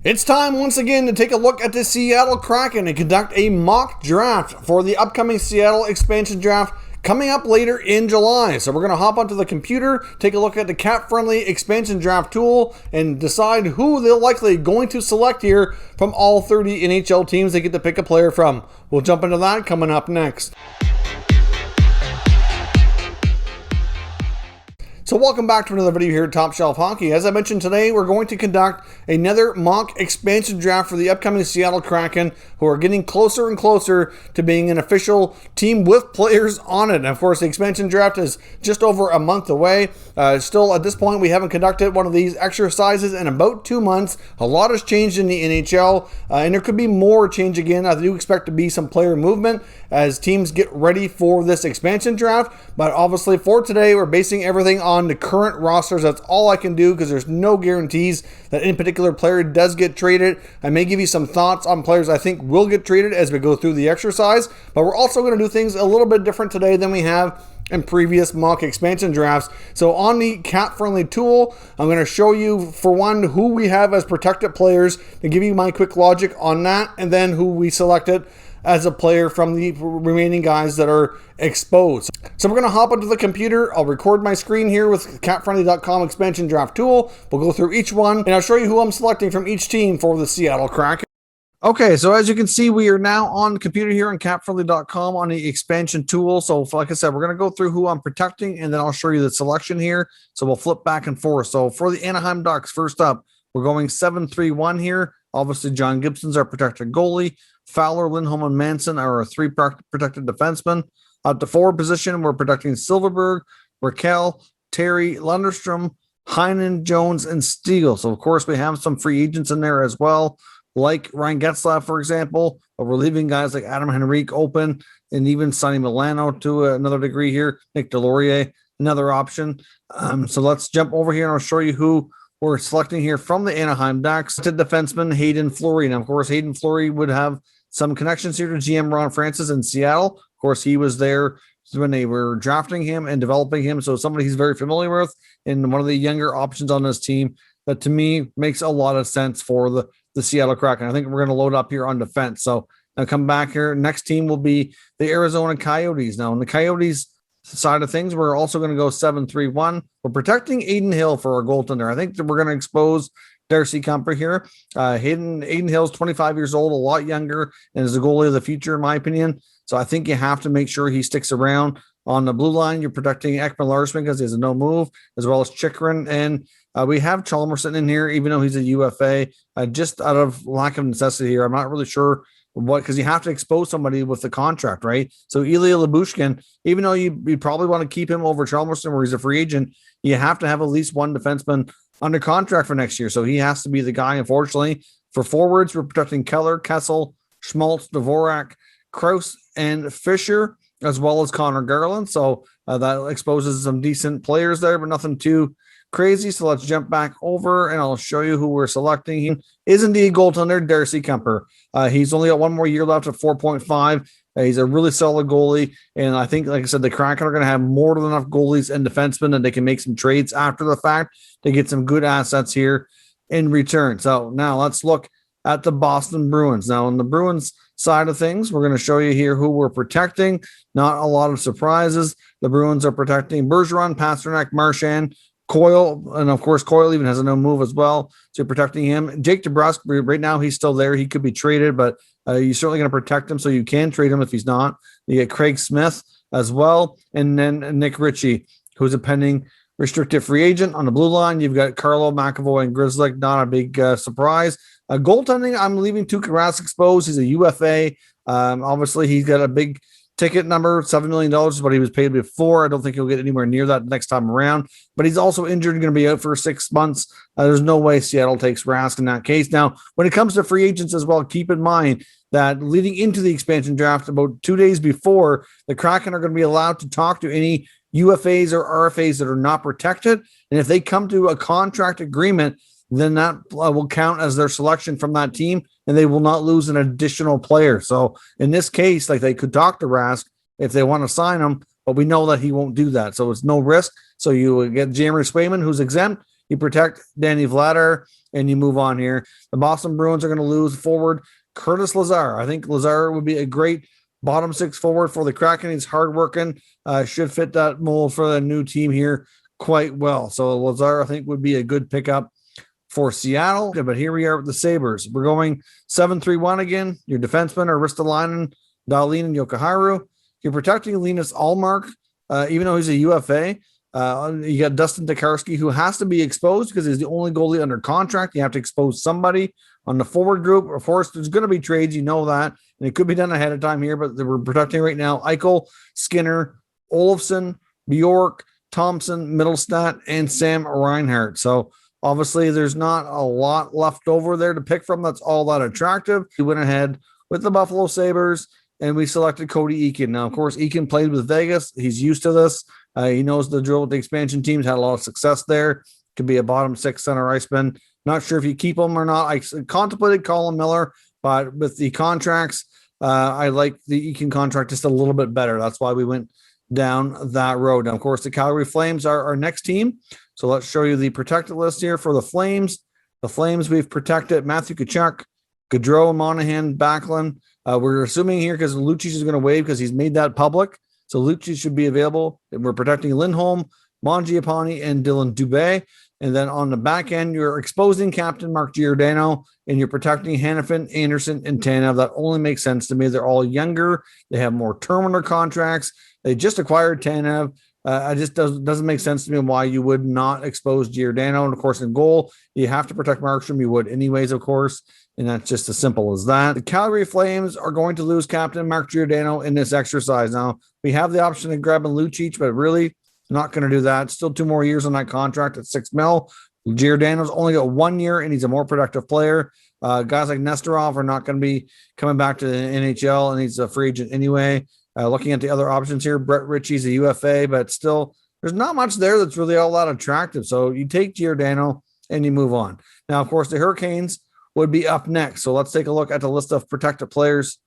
It's time once again to take a look at the Seattle Kraken and conduct a mock draft for the upcoming Seattle expansion draft coming up later in July. So we're going to hop onto the computer, take a look at the cap-friendly expansion draft tool, and decide who they're likely going to select here from all 30 NHL teams they get to pick a player from. We'll jump into that coming up next. So welcome back to another video here at Top Shelf Hockey. As I mentioned today, we're going to conduct another mock expansion draft for the upcoming Seattle Kraken, who are getting closer and closer to being an official team with players on it. And of course, the expansion draft is just over a month away. Still, at this point, we haven't conducted one of these exercises in about 2 months. A lot has changed in the NHL, and there could be more change again. I do expect to be some player movement as teams get ready for this expansion draft. But obviously, for today, we're basing everything on the current rosters. That's all I can do because there's no guarantees that any particular player does get traded. I may give you some thoughts on players I think will get traded as we go through the exercise, but we're also going to do things a little bit different today than we have in previous mock expansion drafts. So on the cap-friendly tool, I'm going to show you, for one, who we have as protected players, to give you my quick logic on that, and then who we selected as a player from the remaining guys that are exposed. So we're going to hop onto the computer. I'll record my screen here with capfriendly.com expansion draft tool. We'll go through each one, and I'll show you who I'm selecting from each team for the Seattle Kraken. Okay, so as you can see, we are now on the computer here on capfriendly.com on the expansion tool. So like I said, we're going to go through who I'm protecting, and then I'll show you the selection here. So we'll flip back and forth. So for the Anaheim Ducks, first up, we're going 7-3-1 here. Obviously, John Gibson's our protected goalie. Fowler, Lindholm, and Manson are our three protected defensemen. At the forward position, we're protecting Silverberg, Raquel, Terry, Lunderstrom, Heinen, Jones, and Steele. So, of course, we have some free agents in there as well, like Ryan Getzlaf, for example. But we're leaving guys like Adam Henrique open, and even Sonny Milano to another degree here. Nick Delorier, another option. So let's jump over here, and I'll show you who we're selecting here from the Anaheim Ducks. To defenseman Hayden Fleury. Now, of course, Hayden Fleury would have some connections here to GM Ron Francis in Seattle. Of course, he was there when they were drafting him and developing him. So somebody he's very familiar with, and one of the younger options on this team that to me makes a lot of sense for the Seattle Kraken. I think we're going to load up here on defense. So I'll come back here. Next team will be the Arizona Coyotes. Now, on the Coyotes side of things, we're also going to go 7-3-1. We're protecting Aiden Hill for our goaltender. I think that we're going to expose Darcy Kuemper here. Aiden Hill's 25 years old, a lot younger, and is a goalie of the future, in my opinion. So I think you have to make sure he sticks around. On the blue line, you're protecting Ekman Larsson because he has a no move, as well as Chikrin. And we have Chalmers sitting in here, even though he's a UFA, just out of lack of necessity here. I'm not really sure what, because you have to expose somebody with the contract, right? So Ilya Lyubushkin, even though you probably want to keep him over Chalmers where he's a free agent, you have to have at least one defenseman under contract for next year. So he has to be the guy, unfortunately. For forwards, we're protecting Keller, Kessel, Schmaltz, Dvorak, Krause, and Fisher, as well as Connor Garland. So that exposes some decent players there, but nothing too crazy. So let's jump back over, and I'll show you who we're selecting. He is indeed goaltender Darcy Kuemper. He's only got one more year left at 4.5. He's a really solid goalie, and I think, like I said, the Kraken are going to have more than enough goalies and defensemen that they can make some trades after the fact to get some good assets here in return. So now let's look at the Boston Bruins. Now, on the Bruins side of things, we're going to show you here who we're protecting. Not a lot of surprises. The Bruins are protecting Bergeron, Pasternak, Marchand, Coyle, and of course, Coyle even has a no move as well. So you're protecting him. Jake DeBrusk, right now, he's still there. He could be traded, but you're certainly going to protect him so you can trade him if he's not. You get Craig Smith as well, and then Nick Ritchie, who's a pending restricted free agent. On the blue line, you've got Carlo, McAvoy, and Grizzly. Not a big surprise. Goaltending, I'm leaving Tuukka Rask exposed. He's a UFA. Obviously, he's got a big ticket number, $7 million, but he was paid before. I don't think he'll get anywhere near that next time around. But he's also injured and going to be out for 6 months. There's no way Seattle takes Rask in that case. Now, when it comes to free agents as well, keep in mind that leading into the expansion draft, about 2 days before, the Kraken are going to be allowed to talk to any UFAs or RFAs that are not protected. And if they come to a contract agreement, then that will count as their selection from that team, and they will not lose an additional player. So in this case, like, they could talk to Rask if they want to sign him, but we know that he won't do that. So it's no risk. So you get Jeremy Swayman, who's exempt. You protect Danny Vladar, and you move on here. The Boston Bruins are going to lose forward Curtis Lazar. I think Lazar would be a great bottom six forward for the Kraken. He's hardworking, should fit that mold for the new team here quite well. So Lazar, I think, would be a good pickup for Seattle. But here we are with the Sabres. We're going 7-3-1 again. Your defensemen are Ristolainen, Dahlin, and Yokoharu. You're protecting Linus Ullmark, even though he's a UFA. You got Dustin Tokarski, who has to be exposed because he's the only goalie under contract. You have to expose somebody on the forward group. Of course, there's going to be trades, you know that, and it could be done ahead of time here, but we're protecting right now Eichel, Skinner, Olofsson, Bjork, Thompson, Middlestat, and Sam Reinhart. So obviously there's not a lot left over there to pick from that's all that attractive. We went ahead with the Buffalo Sabres, and we selected Cody Eakin. Now, of course, Eakin played with Vegas. He's used to this. He knows the drill with the expansion teams, had a lot of success there. Could be a bottom six center iceman. Not sure if you keep him or not. I contemplated Colin Miller, but with the contracts, I like the Eakin contract just a little bit better. That's why we went down that road. Now, of course, the Calgary Flames are our next team. So let's show you the protected list here for the Flames. The Flames, we've protected Matthew Tkachuk, Gaudreau, Monahan, Backlund. We're assuming here because Lucic is going to waive because he's made that public. So Lucic should be available. And we're protecting Lindholm, Mangiapane, and Dylan Dubé. And then on the back end, you're exposing Captain Mark Giordano, and you're protecting Hannafin, Anderson, and Tanev. That only makes sense to me. They're all younger. They have more term on their contracts. They just acquired Tanev. It just doesn't make sense to me why you would not expose Giordano. And, of course, in goal, you have to protect Markstrom. You would anyways, of course. And that's just as simple as that. The Calgary Flames are going to lose Captain Mark Giordano in this exercise. Now, we have the option of grabbing Lucic, but really not going to do that. Still 2 more years on that contract at $6 million. Giordano's only got 1 year, and he's a more productive player. Guys like Nestorov are not going to be coming back to the NHL, and he's a free agent anyway. Looking at the other options here, Brett Ritchie's a UFA, but still, there's not much there that's really all that attractive. So you take Giordano and you move on. Now, of course, the Hurricanes would be up next. So let's take a look at the list of protected players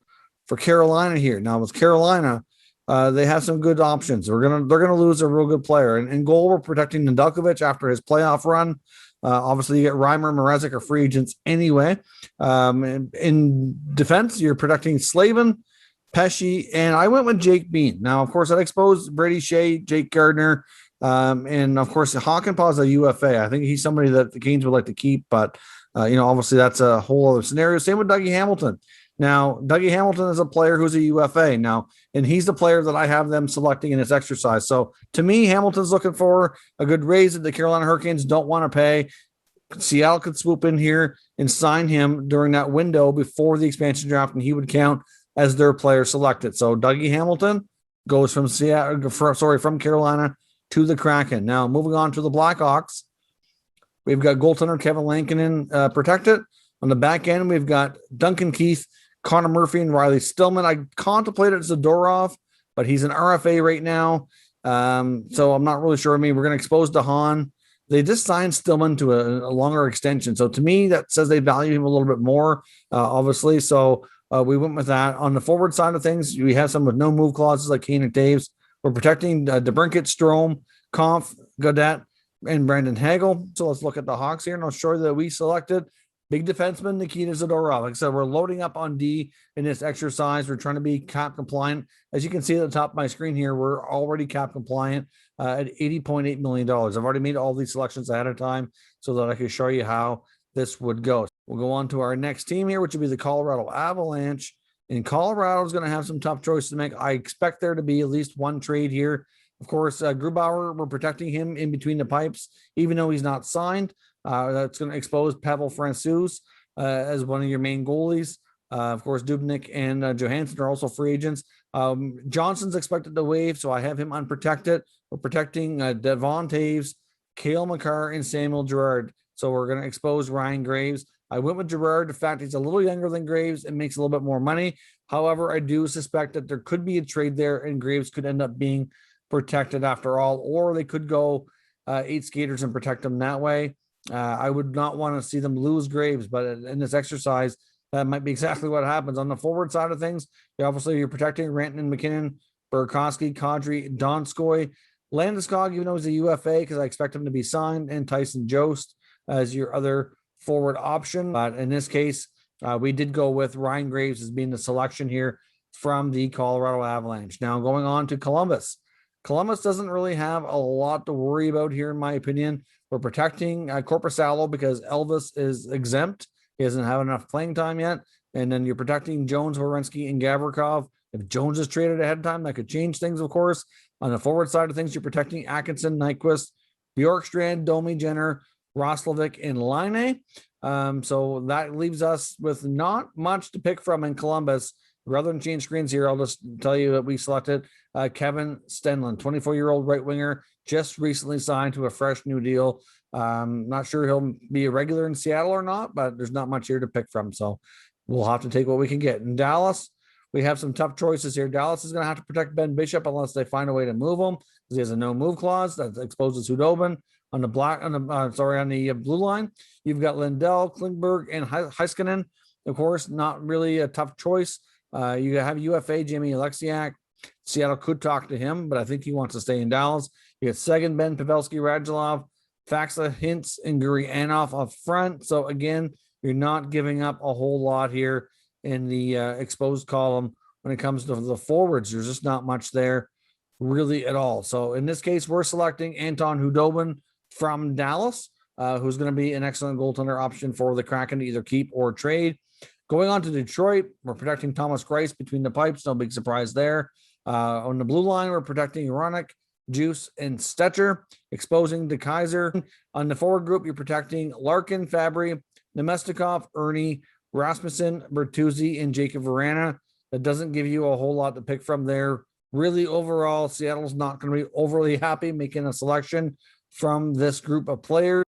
for Carolina here. Now, with Carolina, they have some good options. They're gonna lose a real good player. And in goal, we're protecting Nedeljkovic after his playoff run. Obviously, you get Reimer, Mrazek are free agents anyway. In defense, you're protecting Slavin, Pesci, and I went with Jake Bean. Now, of course, that exposed Brady Shea, Jake Gardner, and of course, Hakanpää's a UFA. I think he's somebody that the Canes would like to keep, but obviously that's a whole other scenario. Same with Dougie Hamilton. Now, Dougie Hamilton is a player who's a UFA now, and he's the player that I have them selecting in this exercise. So to me, Hamilton's looking for a good raise that the Carolina Hurricanes don't want to pay. Seattle could swoop in here and sign him during that window before the expansion draft, and he would count as their player selected. So Dougie Hamilton goes from from Carolina to the Kraken. Now, moving on to the Blackhawks, we've got goaltender Kevin Lankinen protected. On the back end, we've got Duncan Keith, Connor Murphy, and Riley Stillman. I contemplated Zadorov, but he's an RFA right now. So I'm not really sure. I mean, we're going to expose DeHaan. They just signed Stillman to a longer extension. So to me, that says they value him a little bit more, obviously. So we went with that. On the forward side of things, we have some with no move clauses like Kane and Taves. We're protecting DeBrincat, Strome, Kampf, Gaudette, and Brandon Hagel. So let's look at the Hawks here, and I'll show you that we selected big defenseman Nikita Zadorov. Like I said, we're loading up on D in this exercise. We're trying to be cap compliant. As you can see at the top of my screen here, we're already cap compliant at $80.8 million. I've already made all these selections ahead of time so that I can show you how this would go. We'll go on to our next team here, which would be the Colorado Avalanche. And Colorado is going to have some tough choices to make. I expect there to be at least one trade here. Of course, Grubauer, we're protecting him in between the pipes, even though he's not signed. That's going to expose Pavel Francouz as one of your main goalies. Of course, Dubnyk and Johansson are also free agents. Johnson's expected to waive, so I have him unprotected. We're protecting Devon Taves, Cale Makar, and Samuel Girard. So we're going to expose Ryan Graves. I went with Girard. The fact he's a little younger than Graves, it makes a little bit more money. However, I do suspect that there could be a trade there, and Graves could end up being protected after all, or they could go 8 skaters and protect them that way. I would not want to see them lose Graves, but in this exercise, that might be exactly what happens. On the forward side of things, you're protecting Rantanen and McKinnon, Burakovsky, Kadri, Donskoy, Landeskog, even though he's a UFA, because I expect him to be signed, and Tyson Jost as your other forward option. But in this case, we did go with Ryan Graves as being the selection here from the Colorado Avalanche. Now going on to Columbus. Columbus doesn't really have a lot to worry about here, in my opinion. We're protecting Korpisalo because Elvis is exempt. He doesn't have enough playing time yet. And then you're protecting Jones, Werenski, and Gavrikov. If Jones is traded ahead of time, that could change things, of course. On the forward side of things, you're protecting Atkinson, Nyquist, Bjorkstrand, Domi, Jenner, Roslovic, and Laine. So that leaves us with not much to pick from in Columbus. Rather than change screens here, I'll just tell you that we selected Kevin Stenlund, 24-year-old right winger, just recently signed to a fresh new deal. Not sure he'll be a regular in Seattle or not, but there's not much here to pick from. So we'll have to take what we can get. In Dallas, we have some tough choices here. Dallas is going to have to protect Ben Bishop unless they find a way to move him because he has a no move clause that exposes Hudobin. On the blue line, you've got Lindell, Klingberg, and Heiskanen. Of course, not really a tough choice. You have UFA Jamie Alexiak. Seattle could talk to him, but I think he wants to stay in Dallas. You got Seguin, Ben, Pavelski, Radulov, Faxa, Hintz, and Gurianov up front. So again, you're not giving up a whole lot here in the exposed column when it comes to the forwards. There's just not much there really at all. So in this case, we're selecting Anton Hudobin from Dallas, who's going to be an excellent goaltender option for the Kraken to either keep or trade. Going on to Detroit, we're protecting Thomas Greiss between the pipes. No big surprise there. On the blue line, we're protecting Ronick, Juice, and Stetcher, exposing DeKaiser. On the forward group, you're protecting Larkin, Fabry, Nemestikov, Ernie, Rasmussen, Bertuzzi, and Jacob Verana. That doesn't give you a whole lot to pick from there. Really, overall, Seattle's not going to be overly happy making a selection from this group of players.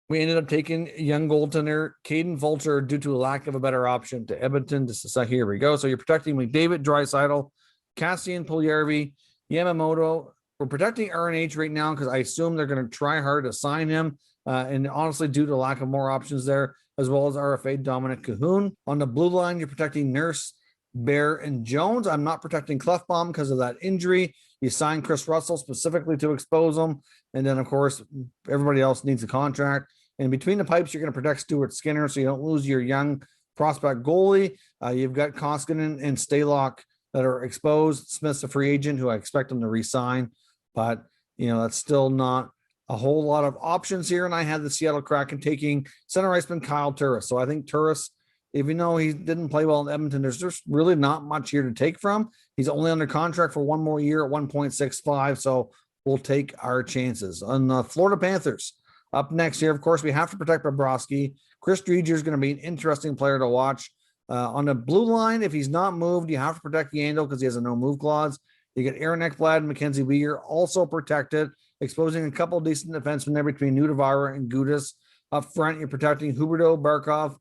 We ended up taking young goaltender Caden Fulcher due to a lack of a better option to Edmonton. Here we go. So you're protecting McDavid, Draisaitl, Cassian, Puljujarvi, Yamamoto. We're protecting RNH right now because I assume they're going to try hard to sign him. And honestly, due to lack of more options there, as well as RFA Dominic Cahoon. On the blue line, you're protecting Nurse, Bear, and Jones. I'm not protecting Clefbaum because of that injury. You signed Chris Russell specifically to expose him. And then, of course, everybody else needs a contract. And between the pipes, you're going to protect Stuart Skinner so you don't lose your young prospect goalie. You've got Koskinen and Stalock that are exposed. Smith's a free agent who I expect him to re-sign. But, that's still not a whole lot of options here. And I had the Seattle Kraken taking center iceman Kyle Turris. So I think Turris, even though he didn't play well in Edmonton, there's just really not much here to take from. He's only under contract for one more year at 1.65. So we'll take our chances. On the Florida Panthers, up next here, of course, we have to protect Bobrovsky. Chris Driedger is going to be an interesting player to watch. On the blue line, if he's not moved, you have to protect Yandel because he has a no-move clause. You get Aaron Ekblad and Mackenzie Weegar also protected, exposing a couple of decent defensemen there between Nudavara and Gudis. Up front, you're protecting Huberdeau, Barkov,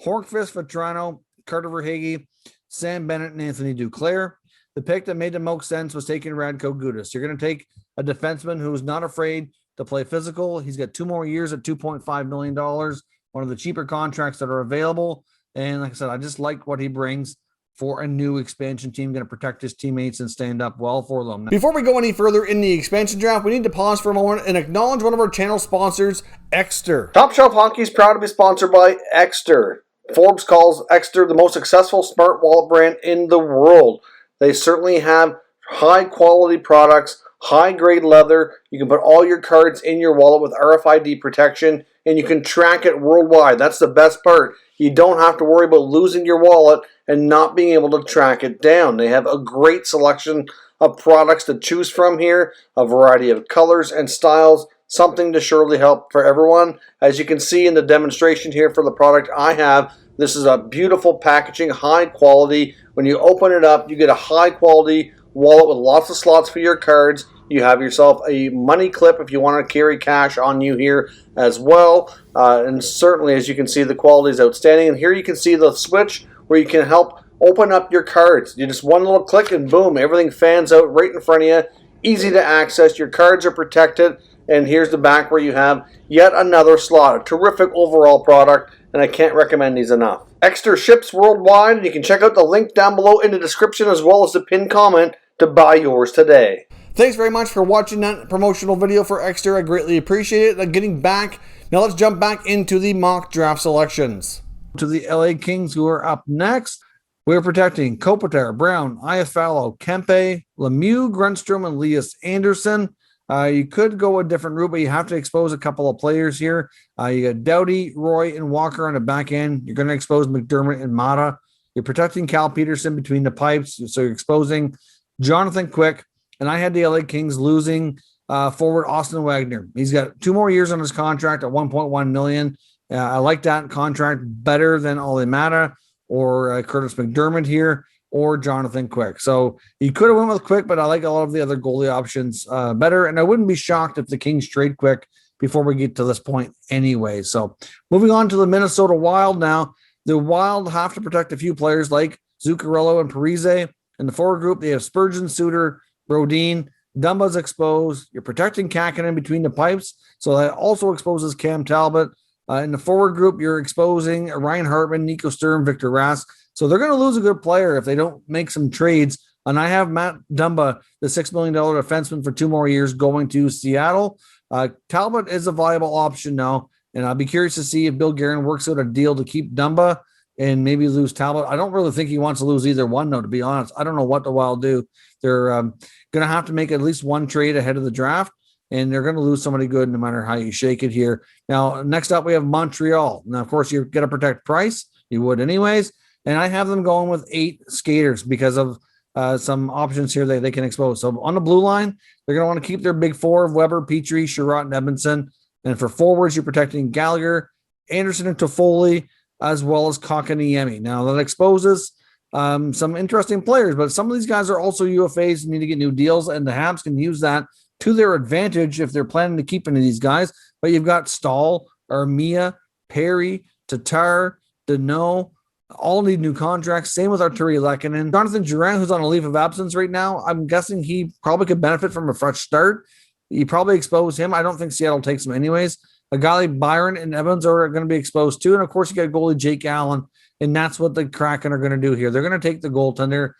Hornqvist, Vetrano, Carter Verhaeghe, Sam Bennett, and Anthony Duclair. The pick that made the most sense was taking Radko Gudis. You're going to take a defenseman who's not afraid to play physical. He's got 2 more years at $2.5 million, one of the cheaper contracts that are available. And like I said, I just like what he brings for a new expansion team, going to protect his teammates and stand up well for them. Before we go any further in the expansion draft, we need to pause for a moment and acknowledge one of our channel sponsors, Exter. Top Shelf Hockey is proud to be sponsored by Exter. Forbes calls Exter the most successful smart wallet brand in the world. They certainly have high quality products, high grade leather. You can put all your cards in your wallet with RFID protection, and you can track it worldwide. That's the best part. You don't have to worry about losing your wallet and not being able to track it down. They have a great selection of products to choose from here, a variety of colors and styles, something to surely help for everyone. As you can see in the demonstration here for the product I have, this is a beautiful packaging, high quality. When you open it up, you get a high quality wallet with lots of slots for your cards. You have yourself a money clip if you want to carry cash on you here as well. And certainly, as you can see, the quality is outstanding. And here you can see the switch where you can help open up your cards. You just one little click and boom, everything fans out right in front of you. Easy to access. Your cards are protected. And here's the back where you have yet another slot. A terrific overall product, and I can't recommend these enough. Exter ships worldwide, and you can check out the link down below in the description as well as the pinned comment to buy yours today. Thanks very much for watching that promotional video for Exter. I greatly appreciate it. Getting back Now let's jump back into the mock draft selections. To the LA Kings, who are up next. We're protecting Kopitar, Brown, Iafallo, Kempe, Lemieux, Grundstrom, and Elias Anderson. You could go a different route, but you have to expose a couple of players here. You got Doughty, Roy, and Walker on the back end. You're going to expose McDermott and Mata. You're protecting Cal Peterson between the pipes, so you're exposing Jonathan Quick. And I had the LA Kings losing forward Austin Wagner. He's got 2 more years on his contract at $1.1 million. I like that contract better than Olli Mata or Curtis McDermott here, or Jonathan Quick. So you could have went with Quick, but I like a lot of the other goalie options better. And I wouldn't be shocked if the Kings trade Quick before we get to this point anyway. So moving on to the Minnesota Wild now. The Wild have to protect a few players like Zuccarello and Parise. In the forward group, they have Spurgeon, Suter, Brodin. Dumba's exposed. You're protecting Kakinen between the pipes, so that also exposes Cam Talbot. In the forward group, you're exposing Ryan Hartman, Nico Sturm, Victor Rask. So they're going to lose a good player if they don't make some trades. And I have Matt Dumba, the $6 million defenseman for 2 more years, going to Seattle. Talbot is a viable option now, and I'll be curious to see if Bill Guerin works out a deal to keep Dumba and maybe lose Talbot. I don't really think he wants to lose either one, though, to be honest. I don't know what the Wild do. They're going to have to make at least one trade ahead of the draft, and they're going to lose somebody good no matter how you shake it here. Now, next up, we have Montreal. Now, of course, you're going to protect Price. You would anyways. And I have them going with 8 skaters because of some options here that they can expose. So on the blue line, they're going to want to keep their big 4 of Weber, Petrie, Sherratt, and Edmondson. And for forwards, you're protecting Gallagher, Anderson, and Toffoli, as well as Kotkaniemi. Now, that exposes some interesting players, but some of these guys are also UFAs and need to get new deals, and the Habs can use that to their advantage if they're planning to keep any of these guys. But you've got Stahl, Armia, Perry, Tatar, Deneau, all need new contracts. Same with Arturi Lehkonen. Jonathan Drouin, who's on a leave of absence right now, I'm guessing he probably could benefit from a fresh start. You probably expose him. I don't think Seattle takes him anyways. A guy like Byron and Evans are going to be exposed too. And of course, you got goalie Jake Allen, and that's what the Kraken are going to do here. They're going to take the goaltender.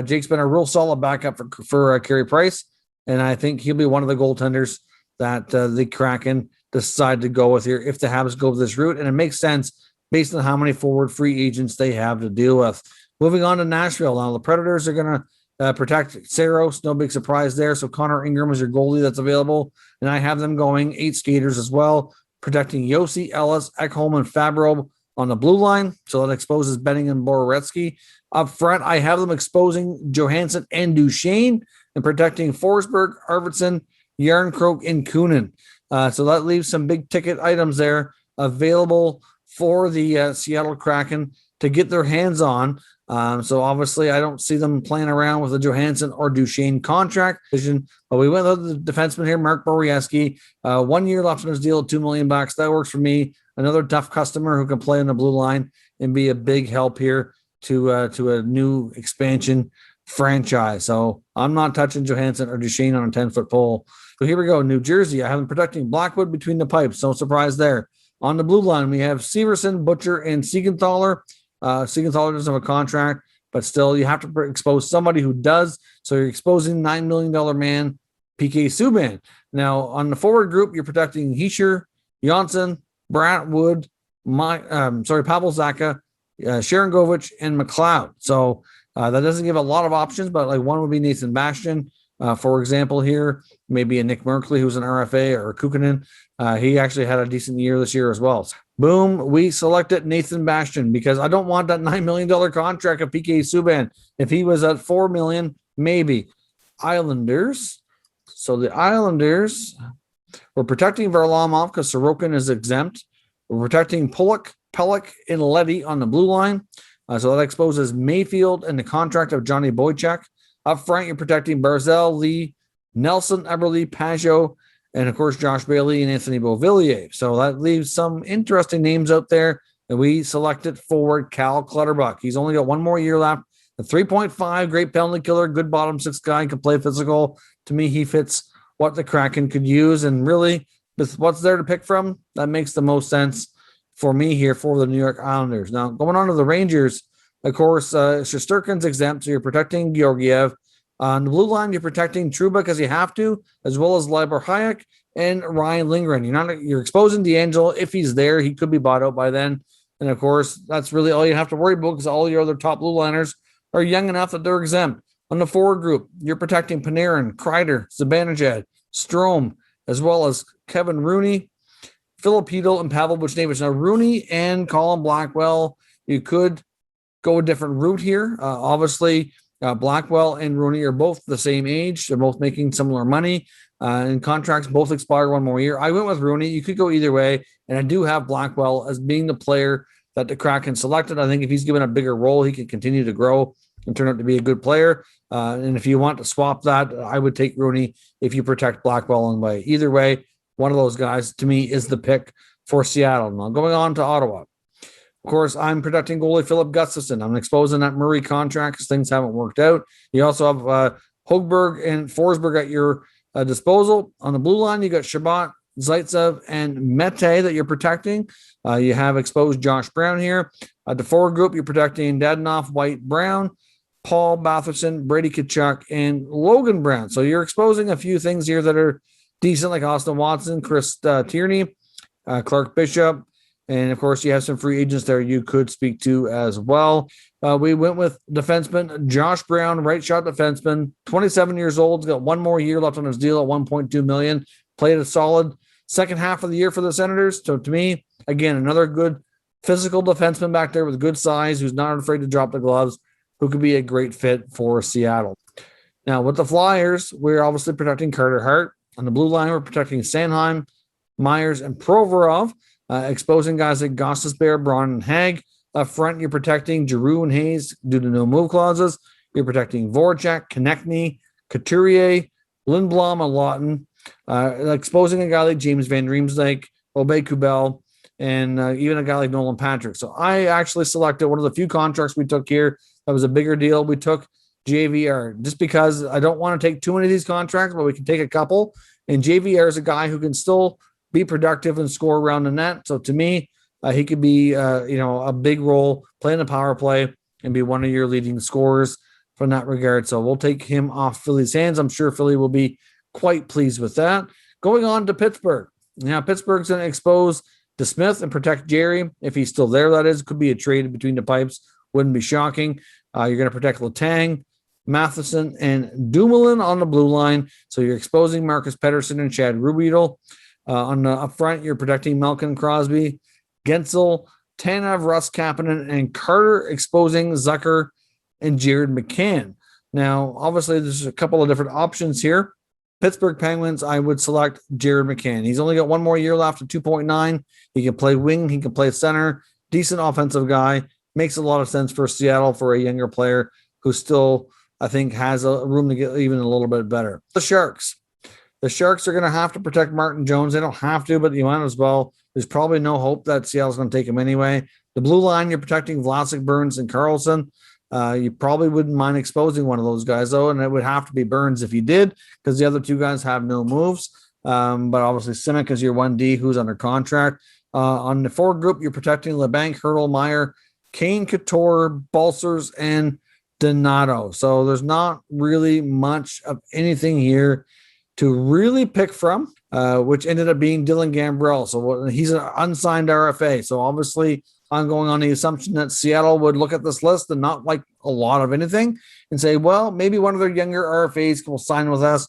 Jake's been a real solid backup for Carey Price, and I think he'll be one of the goaltenders that the Kraken decide to go with here if the Habs go this route. And it makes sense based on how many forward free agents they have to deal with. Moving on to Nashville. Now, the Predators are going to protect Saros. No big surprise there. So Connor Ingram is your goalie that's available. And I have them going 8 skaters as well, protecting Yossi, Ellis, Ekholm, and Fabro on the blue line. So that exposes Benning and Borowetsky. Up front, I have them exposing Johansson and Duchesne and protecting Forsberg, Arvidsson, Yarncroke, and Kunin. So that leaves some big ticket items there available for the Seattle Kraken to get their hands on. So obviously I don't see them playing around with the Johansson or Duchesne contract vision, but we went with the defenseman here, Mark Borowetsky, 1 year left on his deal at $2 million. That works for me. Another tough customer who can play on the blue line and be a big help here to a new expansion franchise. So I'm not touching Johansson or Duchesne on a 10-foot pole. So here we go. New Jersey. I have them protecting Blackwood between the pipes. No surprise there. On the blue line, we have Severson, Butcher, and Siegenthaler. Siegenthaler doesn't have a contract, but still you have to expose somebody who does. So you're exposing $9 million man, PK Subban. Now, on the forward group, you're protecting Hischier, Janssen, Bratwood, Pavel Zacha, Sharon Govich, and McLeod. So that doesn't give a lot of options, but like one would be Nathan Bastian. For example, here, maybe a Nick Merkley, who's an RFA, or Kukkonen. He actually had a decent year this year as well. Boom, we selected Nathan Bastian because I don't want that $9 million contract of PK Subban. If he was at $4 million, maybe. Islanders. So the Islanders, we're protecting Varlamov because Sorokin is exempt. We're protecting Pulock, Pelech, and Leddy on the blue line. So that exposes Mayfield and the contract of Johnny Boychuk. Up front, you're protecting Barzell, Lee, Nelson, Eberle, Pajot, and, of course, Josh Bailey and Anthony Beauvillier. So that leaves some interesting names out there. And we selected forward Cal Clutterbuck. He's only got 1 more year left. A 3.5, great penalty killer, good bottom 6 guy, can play physical. To me, he fits what the Kraken could use. And really, with what's there to pick from, that makes the most sense for me here for the New York Islanders. Now, going on to the Rangers, of course, Shesterkin's exempt, so you're protecting Georgiev. On the blue line, you're protecting Trouba because you have to, as well as Libor Hayek and Ryan Lindgren. You're exposing D'Angelo. If he's there, he could be bought out by then. And of course, that's really all you have to worry about because all your other top blue liners are young enough that they're exempt. On the forward group, you're protecting Panarin, Kreider, Zibanejad, Strome, as well as Kevin Rooney, Filipino, and Pavel Buchnevich. Now, Rooney and Colin Blackwell, you could go a different route here. Obviously, Blackwell and Rooney are both the same age. They're both making similar money. And contracts both expire one more year. I went with Rooney. You could go either way. And I do have Blackwell as being the player that the Kraken selected. I think if he's given a bigger role, he can continue to grow and turn out to be a good player. And if you want to swap that, I would take Rooney if you protect Blackwell in way. Either way, one of those guys, to me, is the pick for Seattle. Now, going on to Ottawa. Of course, I'm protecting goalie Philip Gustafson. I'm exposing that Murray contract because things haven't worked out. You also have Hogberg and Forsberg at your disposal. On the blue line, you got Shabbat, Zaitsev, and Mete that you're protecting. You have exposed Josh Brown here. The forward group, you're protecting Dadonov, White, Brown, Paul Batherson, Brady Tkachuk, and Logan Brown. So you're exposing a few things here that are decent, like Austin Watson, Chris Tierney, Clark Bishop, and of course you have some free agents there you could speak to as well. We went with defenseman Josh Brown, right shot defenseman, 27 years old, got one more year left on his deal at $1.2 million. Played a solid second half of the year for the Senators. So to me, again, another good physical defenseman back there with good size, who's not afraid to drop the gloves, who could be a great fit for Seattle. Now, with the Flyers, we're obviously protecting Carter Hart. On the blue line, we're protecting Sanheim, Myers, and Provorov, exposing guys like Gostisbehere, Braun, and Haig. Up front, you're protecting Giroux and Hayes due to no move clauses. You're protecting Voracek, Konechny, Couturier, Lindblom, and Lawton. Exposing a guy like James Van Riemsdyk, Obey Kubel, and even a guy like Nolan Patrick. So I actually selected one of the few contracts we took here that was a bigger deal. We took JVR just because I don't want to take too many of these contracts, but we can take a couple. And JVR is a guy who can still be productive and score around the net. So to me, he could be, a big role, playing the power play, and be one of your leading scorers from that regard. So we'll take him off Philly's hands. I'm sure Philly will be quite pleased with that. Going on to Pittsburgh. Now, Pittsburgh's going to expose DeSmith and protect Jerry. If he's still there, that is. Could be a trade between the pipes. Wouldn't be shocking. You're going to protect Letang, Matheson, and Dumoulin on the blue line. So you're exposing Marcus Pettersson and Chad Rubiedel. On the up front, you're protecting Malkin Crosby, Gensel, Tanev, Russ Kapanen, and Carter, exposing Zucker and Jared McCann. Now, obviously, there's a couple of different options here. Pittsburgh Penguins, I would select Jared McCann. He's only got one more year left at 2.9. He can play wing. He can play center. Decent offensive guy. Makes a lot of sense for Seattle for a younger player who still, I think, has a room to get even a little bit better. The Sharks. The Sharks are going to have to protect Martin Jones. They don't have to, but you might as well. There's probably no hope that Seattle's going to take him anyway. The blue line, you're protecting Vlasic, Burns, and Carlson. You probably wouldn't mind exposing one of those guys, though, and it would have to be Burns if you did, because the other two guys have no moves. But obviously, Simic is your 1D who's under contract. On the forward group, you're protecting LeBanc, Hurdle, Meyer, Kane, Couture, Balsers, and Donato. So there's not really much of anything here to really pick from, which ended up being Dylan Gambrell. So he's an unsigned RFA. So obviously, I'm going on the assumption that Seattle would look at this list and not like a lot of anything and say, well, maybe one of their younger RFAs will sign with us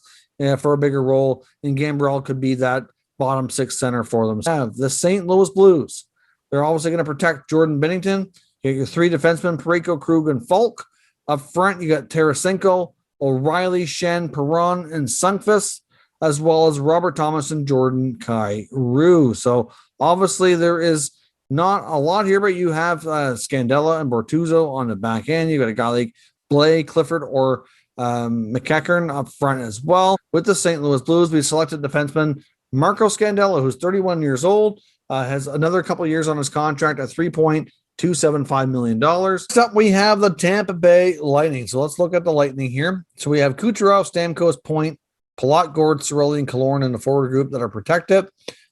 for a bigger role, and Gambrell could be that bottom six center for them. The St. Louis Blues. They're obviously going to protect Jordan Bennington. You got your three defensemen, Parayko, Krug, and Falk. Up front, you got Tarasenko, O'Reilly, Shen, Perron, and Sundqvist, as well as Robert Thomas and Jordan Kyrou. So obviously there is not a lot here, but you have Scandella and Bortuzzo on the back end. You got a guy like Blake, Clifford, or McEachern up front as well. With the St. Louis Blues, we selected defenseman Marco Scandella, who's 31 years old, has another couple years on his contract at $3.275 million. Next up, we have the Tampa Bay Lightning. So let's look at the Lightning here. So we have Kucherov, Stamkos, Point, Palat, Gord, Cirelli, and Killorn in the forward group that are protected.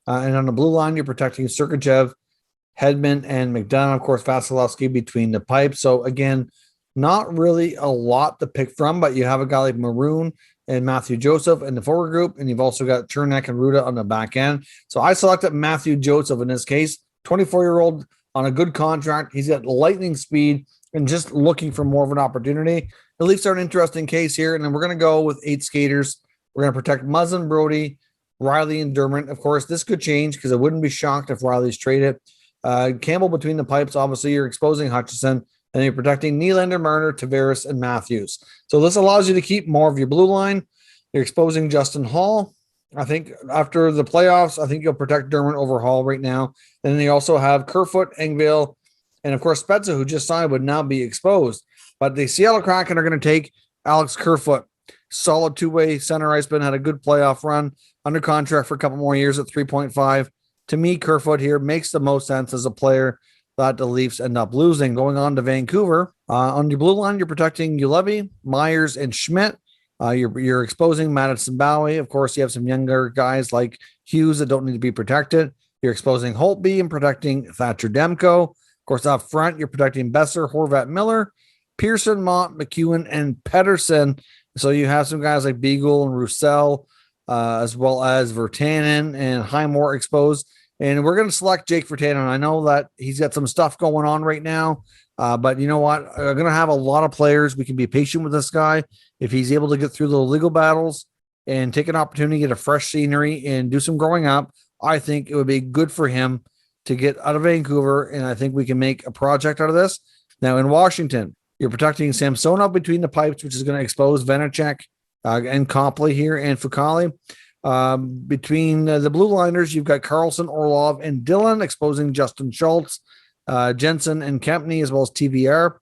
And on the blue line, you're protecting Sergachev, Hedman, and McDonough. Of course, Vasilevsky between the pipes. So again, not really a lot to pick from, but you have a guy like Maroon and Matthew Joseph in the forward group, and you've also got Chernak and Ruda on the back end. So I selected Matthew Joseph in this case, 24-year-old on a good contract. He's got lightning speed and just looking for more of an opportunity. The Leafs are an interesting case here, and then we're going to go with 8 skaters. We're going to protect Muzzin, Brody, Riley, and Dermott. Of course, this could change because I wouldn't be shocked if Riley's traded. Campbell between the pipes, obviously you're exposing Hutchison, and you're protecting Nylander, Marner, Tavares, and Matthews. So this allows you to keep more of your blue line. You're exposing Justin Hall. I think after the playoffs, I think you'll protect Dermott over Hall right now. And then you also have Kerfoot, Engvall, and of course Spezza, who just signed, would now be exposed. But the Seattle Kraken are going to take Alex Kerfoot. Solid two-way center iceman, had a good playoff run, under contract for a couple more years at 3.5. To me, Kerfoot here makes the most sense as a player that the Leafs end up losing. Going on to Vancouver, on your blue line, you're protecting Ulevi, Myers, and Schmidt. You're exposing Madison Bowie. Of course, you have some younger guys like Hughes that don't need to be protected. You're exposing Holtby and protecting Thatcher Demko. Of course, up front, you're protecting Besser, Horvat, Miller, Pearson, Mott, McEwen, and Pedersen. So you have some guys like Beagle and Roussel, as well as Virtanen and Highmore exposed. And we're going to select Jake Virtanen. I know that he's got some stuff going on right now, but you know what? We're going to have a lot of players. We can be patient with this guy. If he's able to get through the legal battles and take an opportunity, get a fresh scenery and do some growing up, I think it would be good for him to get out of Vancouver. And I think we can make a project out of this. Now in Washington, you're protecting Samsonov between the pipes, which is going to expose Vanacek and Copley here and Fucali. Between the blue liners, you've got Carlson, Orlov, and Dillon exposing Justin Schultz, Jensen, and Kempney, as well as TVR.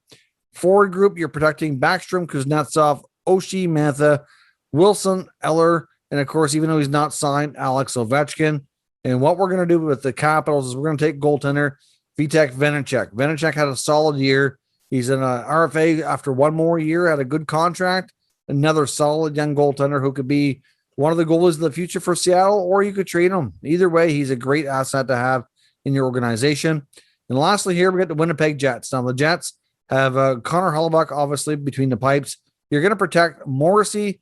Forward group, you're protecting Backstrom, Kuznetsov, Oshie, Mantha, Wilson, Eller, and of course, even though he's not signed, Alex Ovechkin. And what we're going to do with the Capitals is we're going to take goaltender Vitek Vanacek. Vanacek had a solid year. He's in a RFA after one more year, had a good contract. Another solid young goaltender who could be one of the goalies of the future for Seattle, or you could trade him. Either way, he's a great asset to have in your organization. And lastly here, we got the Winnipeg Jets. Now, the Jets have Connor Hellebuyck, obviously, between the pipes. You're going to protect Morrissey,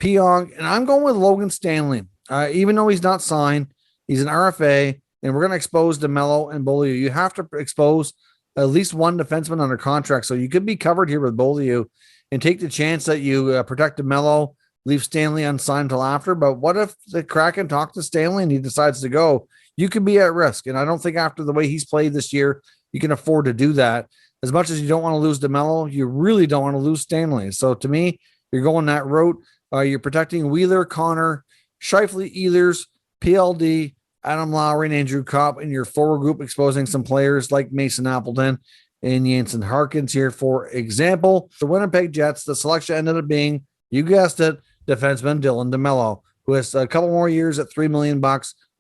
Pionk, and I'm going with Logan Stanley. Even though he's not signed, he's an RFA, and we're going to expose DeMello and Beaulieu. You have to expose at least one defenseman under contract, so you could be covered here with Beaulieu and take the chance that you protect DeMello, leave Stanley unsigned until after. But what if the Kraken talk to Stanley and he decides to go? You could be at risk. And I don't think after the way he's played this year, you can afford to do that. As much as you don't want to lose DeMello, you really don't want to lose Stanley. So to me, you're going that route. You're protecting Wheeler, Connor, Scheifele, Ehlers, PLD, Adam Lowry, and Andrew Kopp in your forward group, exposing some players like Mason Appleton and Jansen Harkins here, for example. The Winnipeg Jets, the selection ended up being, you guessed it, defenseman Dylan DeMello, who has a couple more years at $3 million.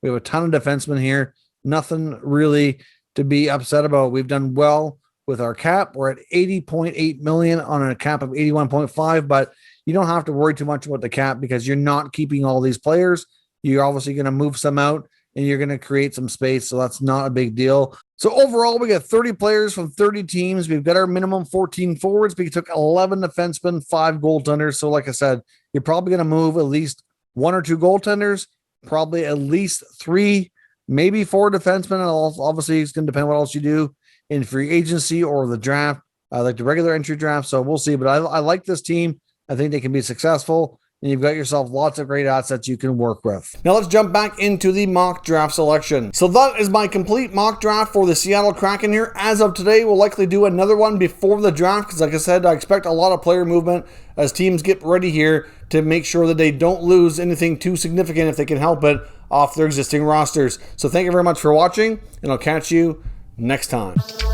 We have a ton of defensemen here. Nothing really to be upset about. We've done well with our cap. We're at $80.8 million on a cap of $81.5, but you don't have to worry too much about the cap because you're not keeping all these players. You're obviously going to move some out and you're going to create some space. So that's not a big deal. So overall, we got 30 players from 30 teams. We've got our minimum 14 forwards. We took 11 defensemen, 5 goaltenders. So like I said, you're probably going to move at least 1 or 2 goaltenders, probably at least 3, maybe 4 defensemen. And obviously, it's going to depend what else you do in free agency or the draft, like the regular entry draft. So we'll see. But I like this team. I think they can be successful. And you've got yourself lots of great assets you can work with. Now let's jump back into the mock draft selection. So that is my complete mock draft for the Seattle Kraken here. As of today, we'll likely do another one before the draft because, like I said, I expect a lot of player movement as teams get ready here to make sure that they don't lose anything too significant if they can help it off their existing rosters. So thank you very much for watching, and I'll catch you next time.